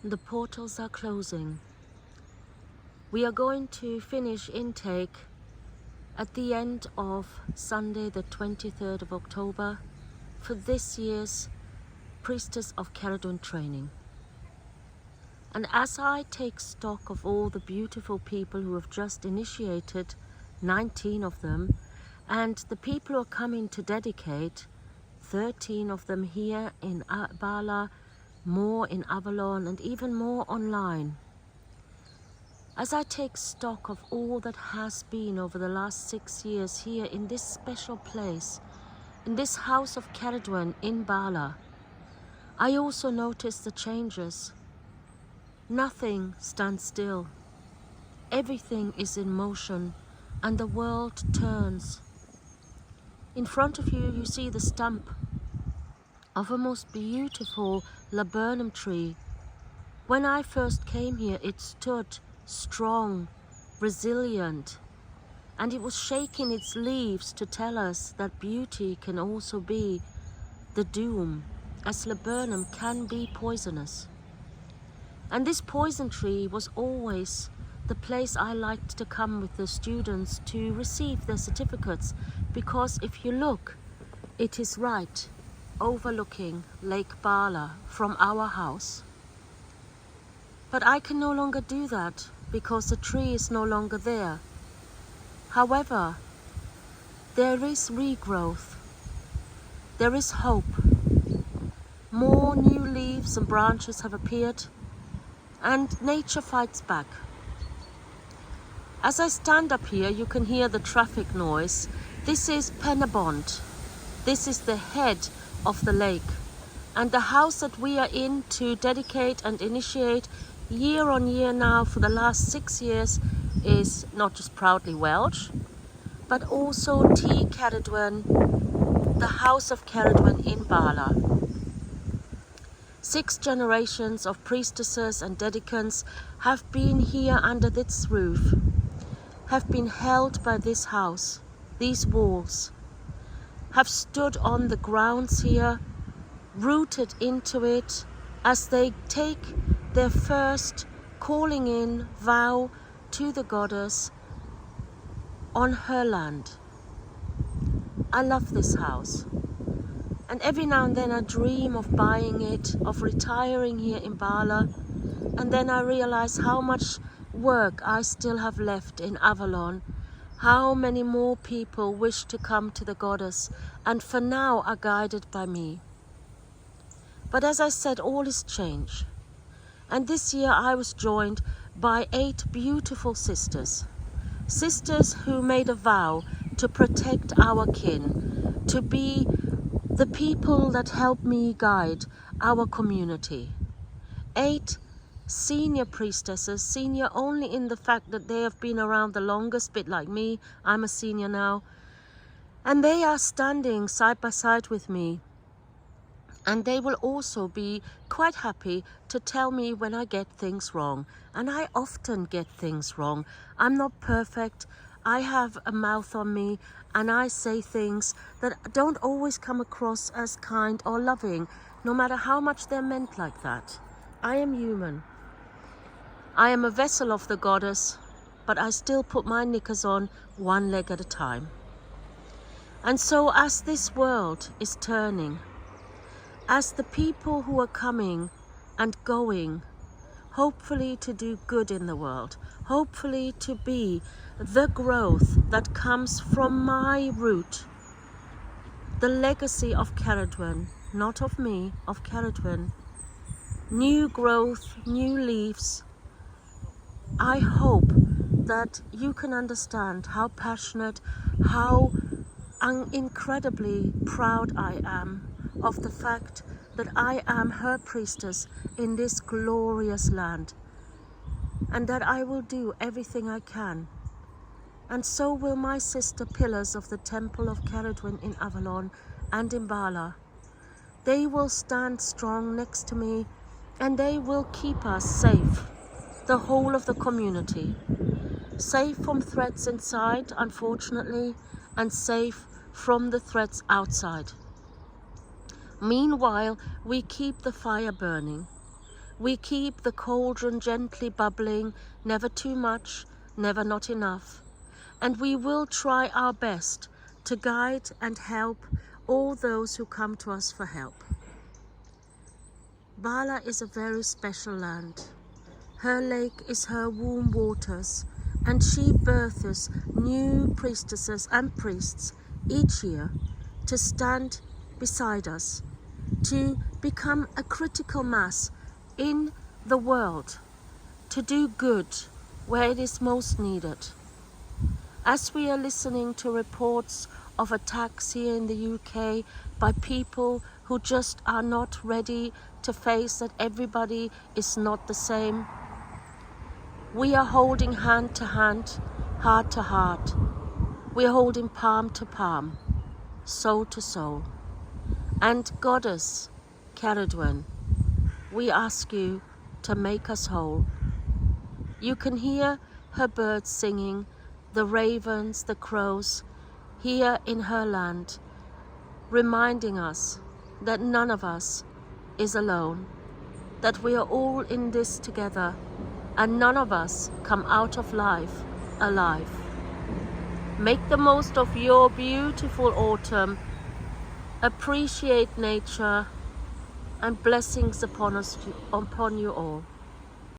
The portals are closing. We are going to finish intake at the end of Sunday the 23rd of October for this year's Priestess of Cerridwen training. And as I take stock of all the beautiful people who have just initiated, 19 of them, and the people who are coming to dedicate, 13 of them here in Bala, more in Avalon, and even more online. As I take stock of all that has been over the last 6 years here in this special place, in this house of Cerridwen in Bala, I also notice the changes. Nothing stands still. Everything is in motion and the world turns. In front of you, you see the stump of a most beautiful laburnum tree. When I first came here, it stood strong, resilient, and it was shaking its leaves to tell us that beauty can also be the doom, as laburnum can be poisonous. And this poison tree was always the place I liked to come with the students to receive their certificates, because if you look, it is right overlooking Lake Bala from our house. But I can no longer do that because the tree is no longer there. However, there is regrowth, there is hope. More new leaves and branches have appeared, and nature fights back. As I stand up here, you can hear the traffic noise. This is Pennebond. This is the head of the lake, and the house that we are in to dedicate and initiate year on year now for the last 6 years is not just proudly Welsh, but also T. Cerridwen, the house of Cerridwen in Bala. 6 generations of priestesses and dedicants have been here under this roof, have been held by this house, these walls, have stood on the grounds here, rooted into it as they take their first calling in vow to the goddess on her land. I love this house, and every now and then I dream of buying it, of retiring here in Bala, and then I realize how much work I still have left in Avalon, how many more people wish to come to the goddess and for now are guided by me. But as I said, all is change. And this year I was joined by 8 beautiful sisters. Sisters who made a vow to protect our kin, to be the people that help me guide our community. 8 senior priestesses, senior only in the fact that they have been around the longest, bit like me. I'm a senior now. And they are standing side by side with me. And they will also be quite happy to tell me when I get things wrong. And I often get things wrong. I'm not perfect. I have a mouth on me, and I say things that don't always come across as kind or loving, no matter how much they're meant like that. I am human. I am a vessel of the goddess, but I still put my knickers on one leg at a time. And so as this world is turning, as the people who are coming and going, hopefully to do good in the world, hopefully to be the growth that comes from my root, the legacy of Cerridwen, not of me, of Cerridwen, new growth, new leaves. I hope that you can understand how passionate, how incredibly proud I am of the fact that I am her priestess in this glorious land, and that I will do everything I can. And so will my sister pillars of the temple of Cerridwen in Avalon and in Bala. They will stand strong next to me, and they will keep us safe, the whole of the community. Safe from threats inside, unfortunately, and safe from the threats outside. Meanwhile, we keep the fire burning. We keep the cauldron gently bubbling, never too much, never not enough. And we will try our best to guide and help all those who come to us for help. Bala is a very special land. Her lake is her womb waters, and she births new priestesses and priests each year to stand beside us, to become a critical mass in the world, to do good where it is most needed. As we are listening to reports of attacks here in the UK by people who just are not ready to face that everybody is not the same, we are holding hand to hand, heart to heart. We are holding palm to palm, soul to soul. And Goddess Cerridwen, we ask you to make us whole. You can hear her birds singing, the ravens, the crows, here in her land, reminding us that none of us is alone, that we are all in this together, and none of us come out of life alive. Make the most of your beautiful autumn. Appreciate nature, and blessings upon you all.